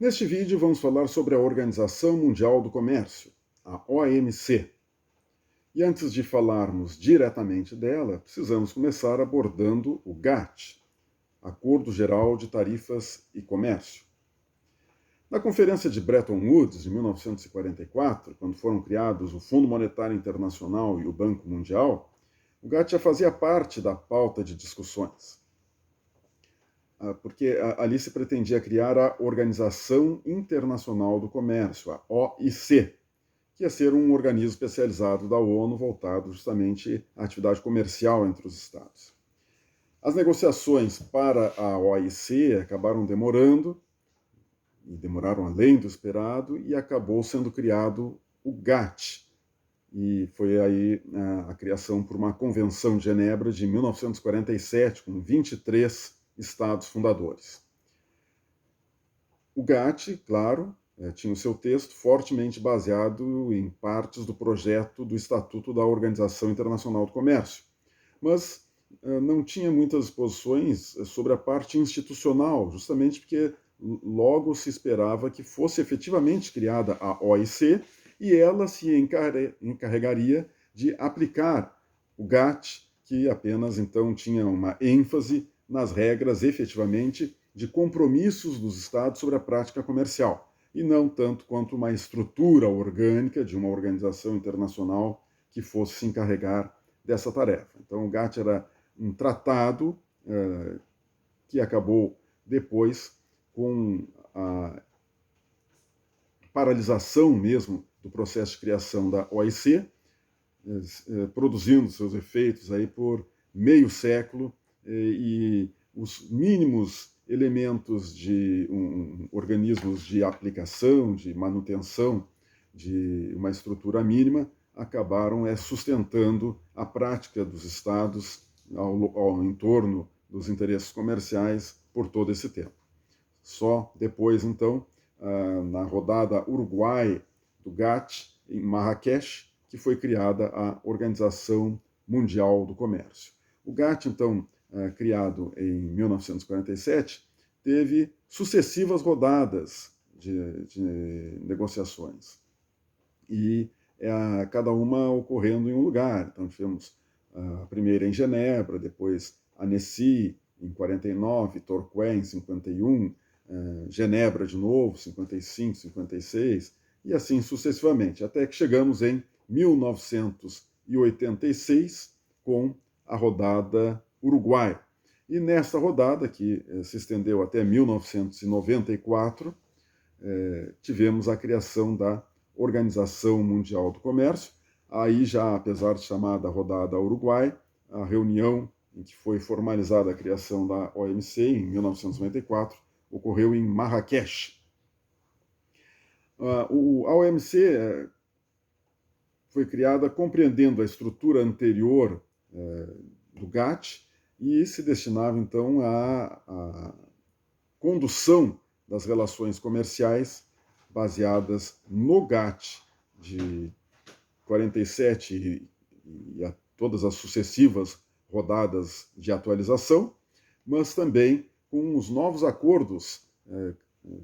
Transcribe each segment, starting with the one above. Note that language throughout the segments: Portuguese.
Neste vídeo vamos falar sobre a Organização Mundial do Comércio, a OMC. E antes de falarmos diretamente dela, precisamos começar abordando o GATT, Acordo Geral de Tarifas e Comércio. Na Conferência de Bretton Woods, de 1944, quando foram criados o Fundo Monetário Internacional e o Banco Mundial, o GATT já fazia parte da pauta de discussões, porque ali se pretendia criar a Organização Internacional do Comércio, a OIC, que ia ser um organismo especializado da ONU voltado justamente à atividade comercial entre os Estados. As negociações para a OIC acabaram demorando, e demoraram além do esperado, e acabou sendo criado o GATT. E foi aí a criação por uma Convenção de Genebra de 1947, com 23 estados fundadores. O GATT, claro, tinha o seu texto fortemente baseado em partes do projeto do Estatuto da Organização Internacional do Comércio, mas não tinha muitas posições sobre a parte institucional, justamente porque logo se esperava que fosse efetivamente criada a OIC e ela se encarregaria de aplicar o GATT, que apenas então tinha uma ênfase nas regras efetivamente de compromissos dos Estados sobre a prática comercial, e não tanto quanto uma estrutura orgânica de uma organização internacional que fosse se encarregar dessa tarefa. Então, o GATT era um tratado que acabou depois com a paralisação mesmo do processo de criação da OIC, produzindo seus efeitos aí por meio século, e os mínimos elementos de organismos de aplicação, de manutenção de uma estrutura mínima, acabaram sustentando a prática dos Estados em torno dos interesses comerciais por todo esse tempo. Só depois, então, na rodada Uruguai do GATT, em Marrakech, que foi criada a Organização Mundial do Comércio. O GATT, então, criado em 1947, teve sucessivas rodadas de negociações, e cada uma ocorrendo em um lugar. Então, tivemos a primeira em Genebra, depois Annecy, em 49, Torquay, em 51, Genebra de novo, 55, 56, e assim sucessivamente, até que chegamos em 1986 com a rodada Uruguai. E nesta rodada, que se estendeu até 1994, tivemos a criação da Organização Mundial do Comércio. Aí já, apesar de chamada rodada Uruguai, a reunião em que foi formalizada a criação da OMC em 1994 ocorreu em Marrakech. A OMC foi criada compreendendo a estrutura anterior do GATT e se destinava, então, à condução das relações comerciais baseadas no GATT de 47 e a todas as sucessivas rodadas de atualização, mas também com os novos acordos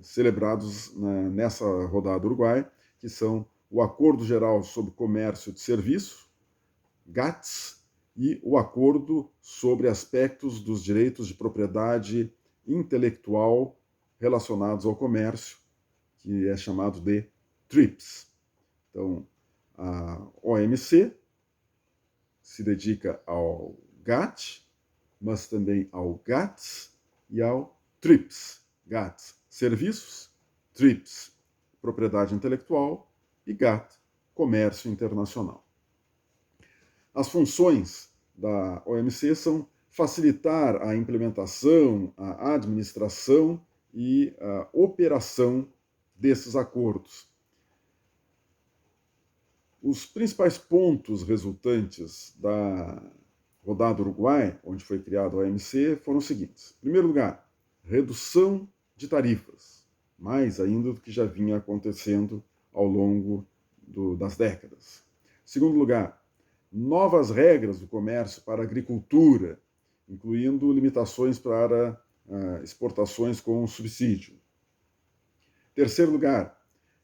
celebrados nessa rodada Uruguai, que são o Acordo Geral sobre Comércio de Serviços, GATS, e o Acordo sobre Aspectos dos Direitos de Propriedade Intelectual relacionados ao comércio, que é chamado de TRIPS. Então, a OMC se dedica ao GATT, mas também ao GATS e ao TRIPS. GATS, serviços, TRIPS, propriedade intelectual, e GATT, comércio internacional. As funções da OMC são facilitar a implementação, a administração e a operação desses acordos. Os principais pontos resultantes da rodada Uruguai, onde foi criada a OMC, foram os seguintes. Em primeiro lugar, redução de tarifas, mais ainda do que já vinha acontecendo ao longo das décadas. Em segundo lugar, novas regras do comércio para a agricultura, incluindo limitações para exportações com subsídio. Terceiro lugar,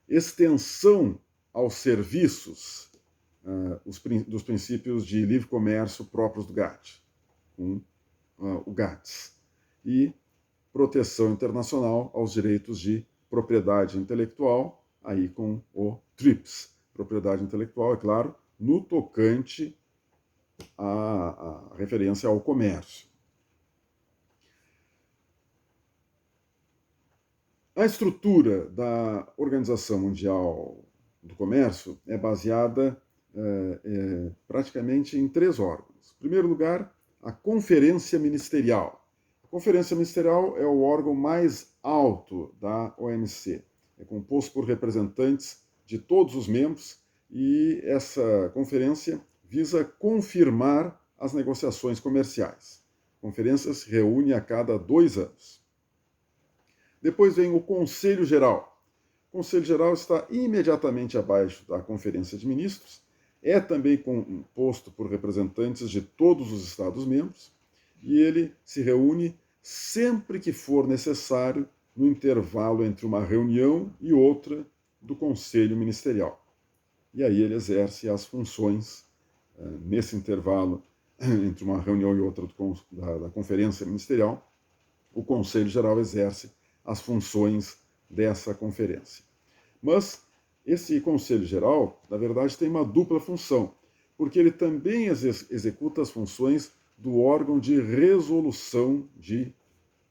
extensão aos serviços dos princípios de livre comércio próprios do GATT, com o GATS. E proteção internacional aos direitos de propriedade intelectual, aí com o TRIPS. Propriedade intelectual, é claro, no tocante à referência ao comércio. A estrutura da Organização Mundial do Comércio é baseada praticamente em 3 órgãos. Em primeiro lugar, a Conferência Ministerial. A Conferência Ministerial é o órgão mais alto da OMC. É composto por representantes de todos os membros e essa conferência visa confirmar as negociações comerciais. A conferência se reúne a cada 2 anos. Depois vem o Conselho Geral. O Conselho Geral está imediatamente abaixo da Conferência de Ministros, é também composto por representantes de todos os Estados-membros e ele se reúne sempre que for necessário no intervalo entre uma reunião e outra do Conselho Ministerial. E aí ele exerce as funções, nesse intervalo entre uma reunião e outra da Conferência Ministerial, o Conselho Geral exerce as funções dessa conferência. Mas esse Conselho Geral, na verdade, tem uma dupla função, porque ele também executa as funções do órgão de resolução de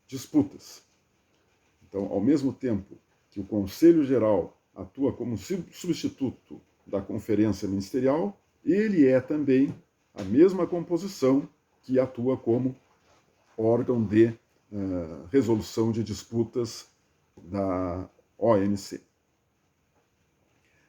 disputas. Então, ao mesmo tempo que o Conselho Geral atua como substituto da Conferência Ministerial, ele é também a mesma composição que atua como órgão de resolução de disputas da OMC.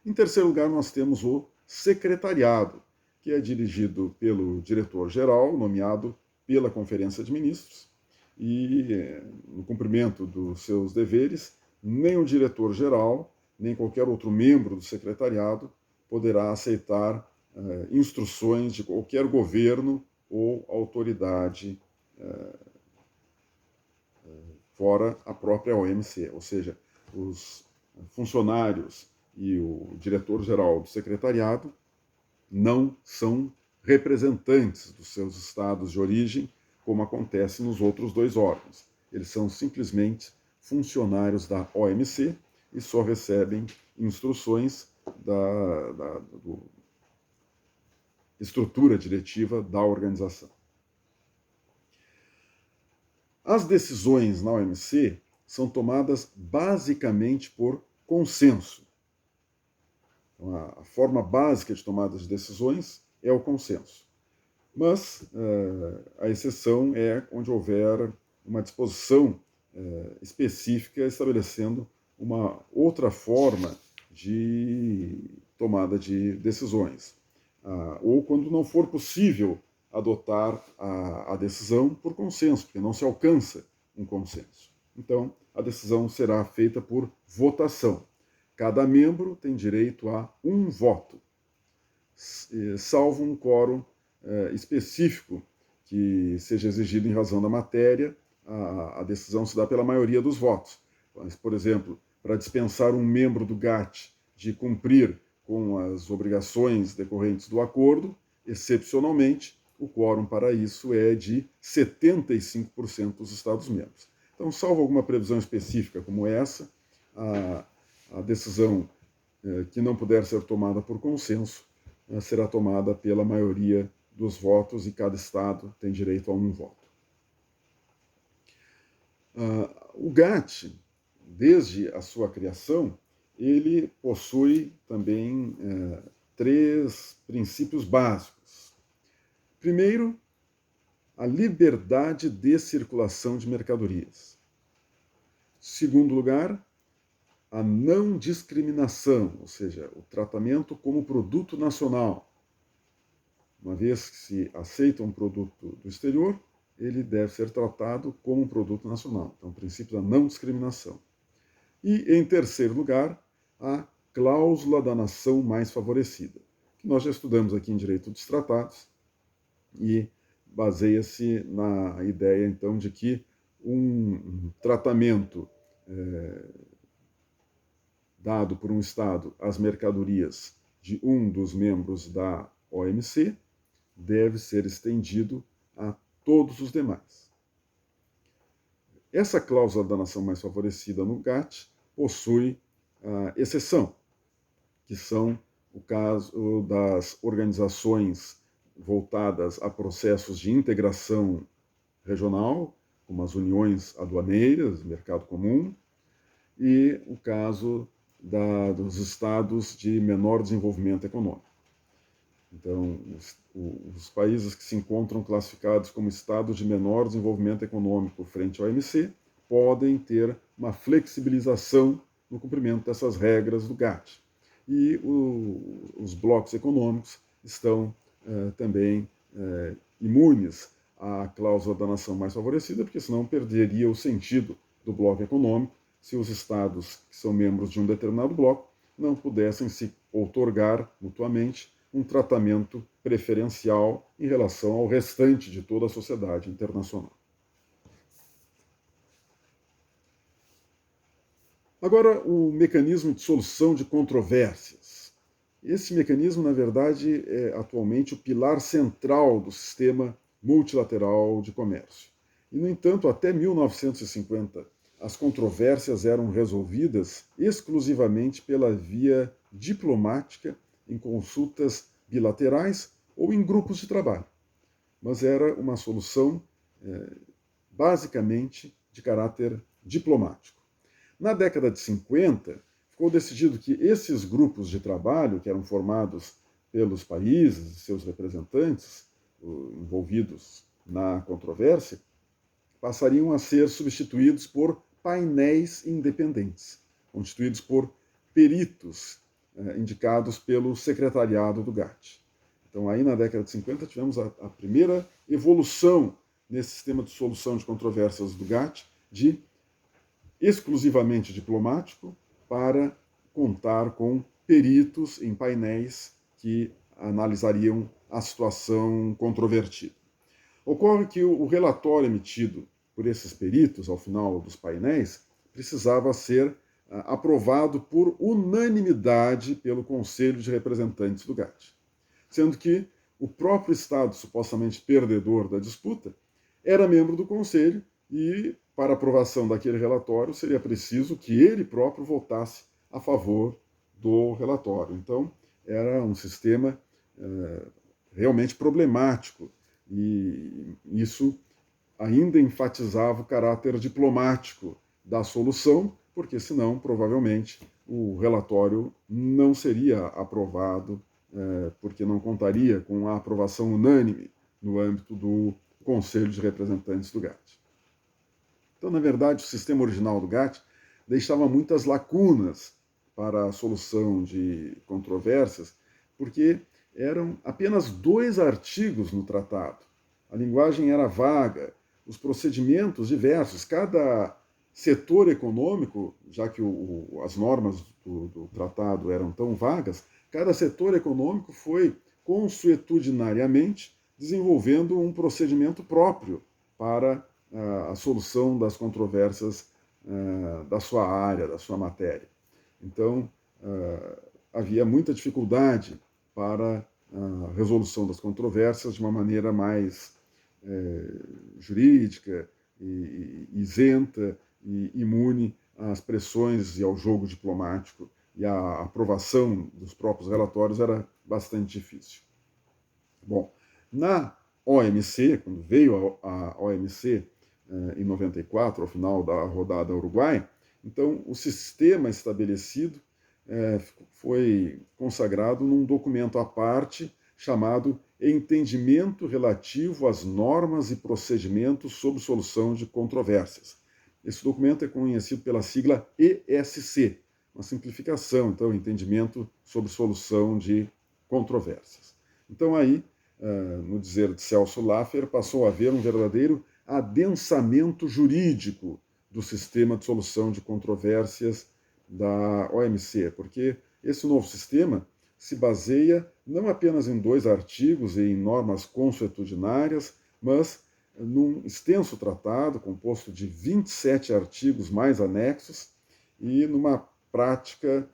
Em terceiro lugar, nós temos o secretariado, que é dirigido pelo diretor-geral, nomeado pela Conferência de Ministros, e no cumprimento dos seus deveres, nem o diretor-geral, nem qualquer outro membro do secretariado poderá aceitar instruções de qualquer governo ou autoridade fora a própria OMC, ou seja, os funcionários e o diretor-geral do secretariado não são representantes dos seus estados de origem, como acontece nos outros 2 órgãos. Eles são simplesmente funcionários da OMC e só recebem instruções da estrutura diretiva da organização. As decisões na OMC são tomadas basicamente por consenso. Então, a forma básica de tomada de decisões é o consenso. Mas a exceção é onde houver uma disposição específica estabelecendo uma outra forma de tomada de decisões. Ou quando não for possível adotar a decisão por consenso, porque não se alcança um consenso. Então, a decisão será feita por votação. Cada membro tem direito a 1 voto, salvo um quórum específico que seja exigido em razão da matéria, a decisão se dá pela maioria dos votos. Mas, por exemplo, para dispensar um membro do GATT de cumprir com as obrigações decorrentes do acordo, excepcionalmente, o quórum para isso é de 75% dos Estados-membros. Então, salvo alguma previsão específica como essa, a decisão que não puder ser tomada por consenso será tomada pela maioria dos votos e cada Estado tem direito a 1 voto. O GATT, desde a sua criação, ele possui também 3 princípios básicos. Primeiro, a liberdade de circulação de mercadorias. Segundo lugar, a não discriminação, ou seja, o tratamento como produto nacional. Uma vez que se aceita um produto do exterior, ele deve ser tratado como um produto nacional. Então, o princípio da não discriminação. E, em terceiro lugar, a cláusula da nação mais favorecida, que nós já estudamos aqui em Direito dos Tratados, e baseia-se na ideia, então, de que um tratamento dado por um Estado às mercadorias de um dos membros da OMC deve ser estendido a todos os demais. Essa cláusula da nação mais favorecida no GATT possui a exceção, que são o caso das organizações voltadas a processos de integração regional, como as uniões aduaneiras, mercado comum, e o caso dos estados de menor desenvolvimento econômico. Então, os países que se encontram classificados como estados de menor desenvolvimento econômico frente ao OMC podem ter uma flexibilização no cumprimento dessas regras do GATT. E os blocos econômicos estão também imunes à cláusula da nação mais favorecida, porque senão perderia o sentido do bloco econômico se os estados que são membros de um determinado bloco não pudessem se outorgar mutuamente um tratamento preferencial em relação ao restante de toda a sociedade internacional. Agora, o mecanismo de solução de controvérsias. Esse mecanismo, na verdade, é atualmente o pilar central do sistema multilateral de comércio. E, no entanto, até 1950, as controvérsias eram resolvidas exclusivamente pela via diplomática, em consultas bilaterais ou em grupos de trabalho. Mas era uma solução basicamente de caráter diplomático. Na década de 50, ficou decidido que esses grupos de trabalho, que eram formados pelos países e seus representantes envolvidos na controvérsia, passariam a ser substituídos por painéis independentes, constituídos por peritos indicados pelo secretariado do GATT. Então, aí na década de 50, tivemos a primeira evolução nesse sistema de solução de controvérsias do GATT, de exclusivamente diplomático para contar com peritos em painéis que analisariam a situação controvertida. Ocorre que o relatório emitido por esses peritos, ao final dos painéis, precisava ser aprovado por unanimidade pelo Conselho de Representantes do GATT, sendo que o próprio Estado, supostamente perdedor da disputa, era membro do Conselho e, para aprovação daquele relatório, seria preciso que ele próprio votasse a favor do relatório. Então, era um sistema realmente problemático e isso ainda enfatizava o caráter diplomático da solução, porque senão, provavelmente, o relatório não seria aprovado, porque não contaria com a aprovação unânime no âmbito do Conselho de Representantes do GATT. Então, na verdade, o sistema original do GATT deixava muitas lacunas para a solução de controvérsias, porque eram apenas 2 artigos no tratado. A linguagem era vaga, os procedimentos diversos, cada setor econômico, já que as normas do tratado eram tão vagas, cada setor econômico foi consuetudinariamente desenvolvendo um procedimento próprio para a solução das controvérsias da sua área, da sua matéria. Então, havia muita dificuldade para a resolução das controvérsias de uma maneira mais jurídica, isenta e imune às pressões e ao jogo diplomático, e a aprovação dos próprios relatórios era bastante difícil. Bom, na OMC, quando veio a OMC em 94, ao final da rodada Uruguai, então o sistema estabelecido foi consagrado num documento à parte chamado Entendimento Relativo às Normas e Procedimentos sobre Solução de Controvérsias. Esse documento é conhecido pela sigla ESC, uma simplificação, então, Entendimento sobre Solução de Controvérsias. Então, aí, no dizer de Celso Laffer, passou a haver um verdadeiro adensamento jurídico do sistema de solução de controvérsias da OMC, porque esse novo sistema se baseia não apenas em 2 artigos e em normas consuetudinárias, mas num extenso tratado composto de 27 artigos mais anexos e numa prática,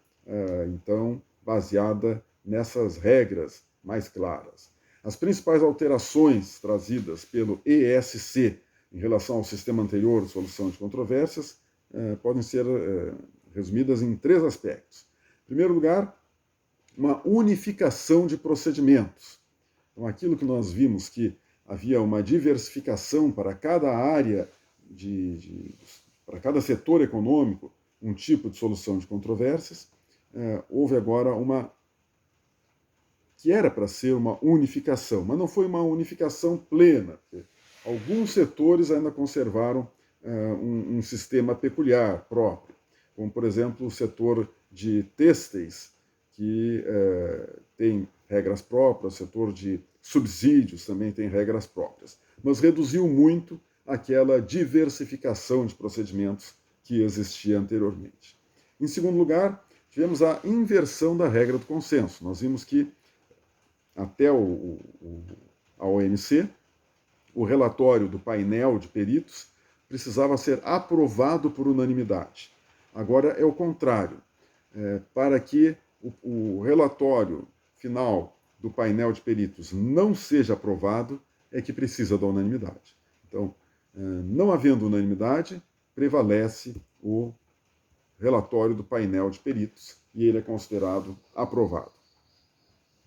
então, baseada nessas regras mais claras. As principais alterações trazidas pelo ESC em relação ao sistema anterior de solução de controvérsias podem ser resumidas em 3 aspectos. Em primeiro lugar, uma unificação de procedimentos. Então, aquilo que nós vimos que havia uma diversificação para cada área, para cada setor econômico, um tipo de solução de controvérsias, houve agora que era para ser uma unificação, mas não foi uma unificação plena, porque alguns setores ainda conservaram um sistema peculiar, próprio, como, por exemplo, o setor de têxteis, que tem regras próprias, o setor de subsídios também tem regras próprias, mas reduziu muito aquela diversificação de procedimentos que existia anteriormente. Em segundo lugar, tivemos a inversão da regra do consenso. Nós vimos que até a OMC, o relatório do painel de peritos precisava ser aprovado por unanimidade. Agora é o contrário. Para que o relatório final do painel de peritos não seja aprovado, é que precisa da unanimidade. Então, não havendo unanimidade, prevalece o relatório do painel de peritos e ele é considerado aprovado.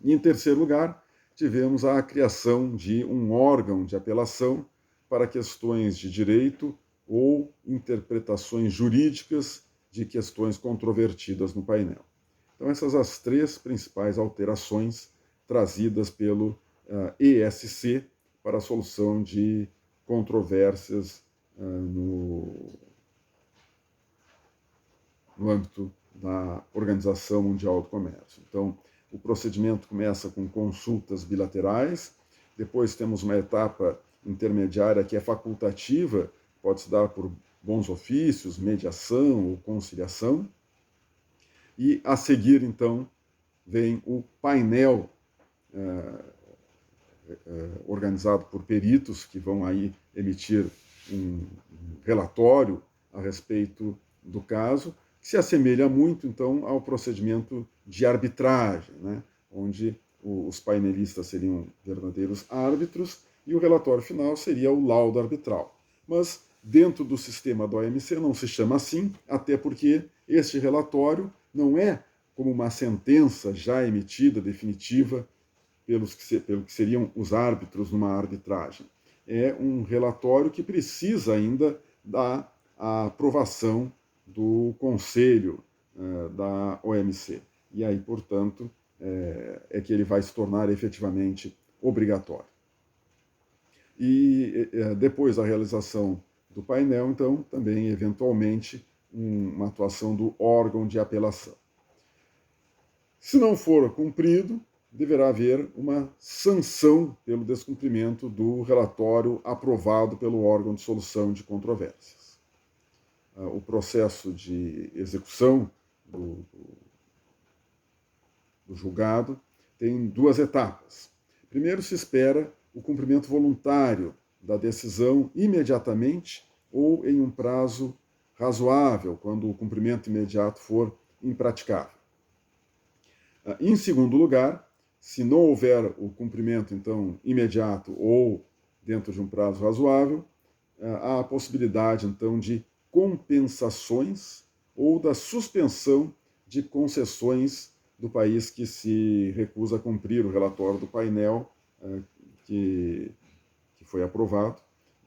E, em terceiro lugar, tivemos a criação de um órgão de apelação para questões de direito ou interpretações jurídicas de questões controvertidas no painel. Então, essas são as 3 principais alterações trazidas pelo ESC para a solução de controvérsias no âmbito da Organização Mundial do Comércio. Então, o procedimento começa com consultas bilaterais, depois temos uma etapa intermediária que é facultativa, pode se dar por bons ofícios, mediação ou conciliação, e a seguir, então, vem o painel organizado por peritos que vão aí emitir um relatório a respeito do caso, que se assemelha muito, então, ao procedimento de arbitragem, né? Onde os painelistas seriam verdadeiros árbitros e o relatório final seria o laudo arbitral. Mas, dentro do sistema da OMC, não se chama assim, até porque este relatório não é como uma sentença já emitida, definitiva, pelo que seriam os árbitros numa arbitragem. É um relatório que precisa ainda da aprovação do Conselho da OMC. E aí, portanto, é que ele vai se tornar efetivamente obrigatório. E depois da realização do painel, então, também, eventualmente, uma atuação do órgão de apelação. Se não for cumprido, deverá haver uma sanção pelo descumprimento do relatório aprovado pelo órgão de solução de controvérsias. O processo de execução do julgado tem 2 etapas. Primeiro, se espera o cumprimento voluntário da decisão imediatamente ou em um prazo razoável, quando o cumprimento imediato for impraticável. Em segundo lugar, se não houver o cumprimento, então, imediato ou dentro de um prazo razoável, há a possibilidade, então, de compensações ou da suspensão de concessões do país que se recusa a cumprir o relatório do painel que foi aprovado,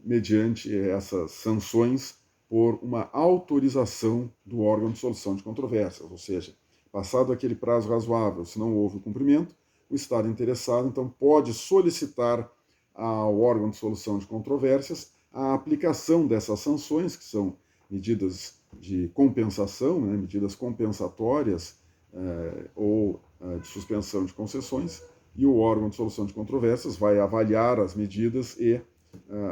mediante essas sanções por uma autorização do órgão de solução de controvérsias, ou seja, passado aquele prazo razoável, se não houve o cumprimento, o Estado interessado, então, pode solicitar ao órgão de solução de controvérsias a aplicação dessas sanções, que são medidas de compensação, né, medidas compensatórias ou de suspensão de concessões, e o órgão de solução de controvérsias vai avaliar as medidas e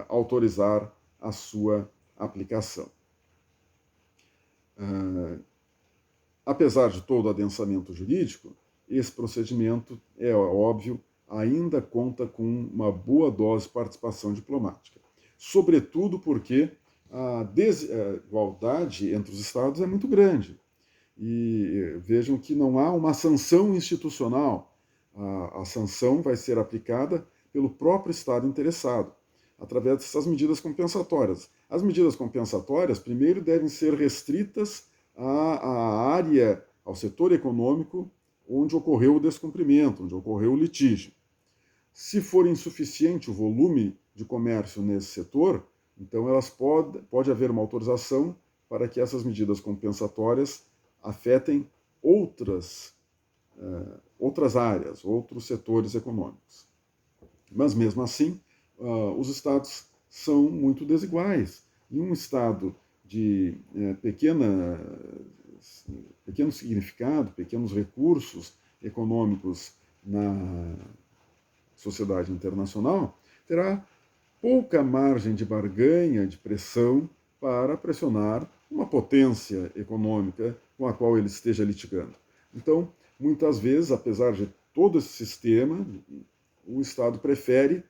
autorizar a sua aplicação. Apesar de todo o adensamento jurídico, esse procedimento, é óbvio, ainda conta com uma boa dose de participação diplomática. Sobretudo porque a desigualdade entre os Estados é muito grande. e vejam que não há uma sanção institucional. A sanção vai ser aplicada pelo próprio Estado interessado, através dessas medidas compensatórias. As medidas compensatórias, primeiro, devem ser restritas à área, ao setor econômico onde ocorreu o descumprimento, onde ocorreu o litígio. Se for insuficiente o volume de comércio nesse setor, então pode haver uma autorização para que essas medidas compensatórias afetem outras áreas, outros setores econômicos. Mas mesmo assim, os estados são muito desiguais. Em um estado de pequeno significado, pequenos recursos econômicos na sociedade internacional, terá pouca margem de barganha, de pressão, para pressionar uma potência econômica com a qual ele esteja litigando. Então, muitas vezes, apesar de todo esse sistema, o Estado prefere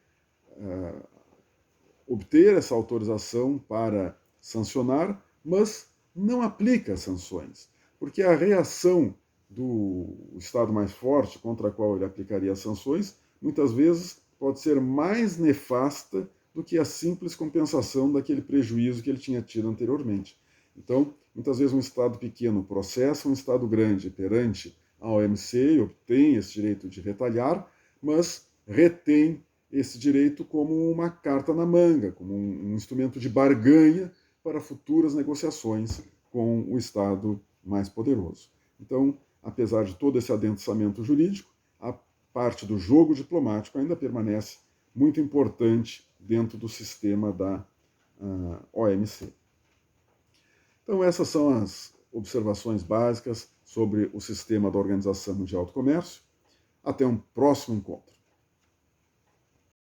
obter essa autorização para sancionar, mas não aplica sanções, porque a reação do Estado mais forte contra a qual ele aplicaria as sanções, muitas vezes pode ser mais nefasta do que a simples compensação daquele prejuízo que ele tinha tido anteriormente. Então, muitas vezes um Estado pequeno processa um Estado grande perante a OMC e obtém esse direito de retalhar, mas retém esse direito como uma carta na manga, como um instrumento de barganha para futuras negociações com o Estado mais poderoso. Então, apesar de todo esse adensamento jurídico, a parte do jogo diplomático ainda permanece muito importante dentro do sistema da OMC. Então, essas são as observações básicas sobre o sistema da Organização Mundial do Comércio. Até um próximo encontro.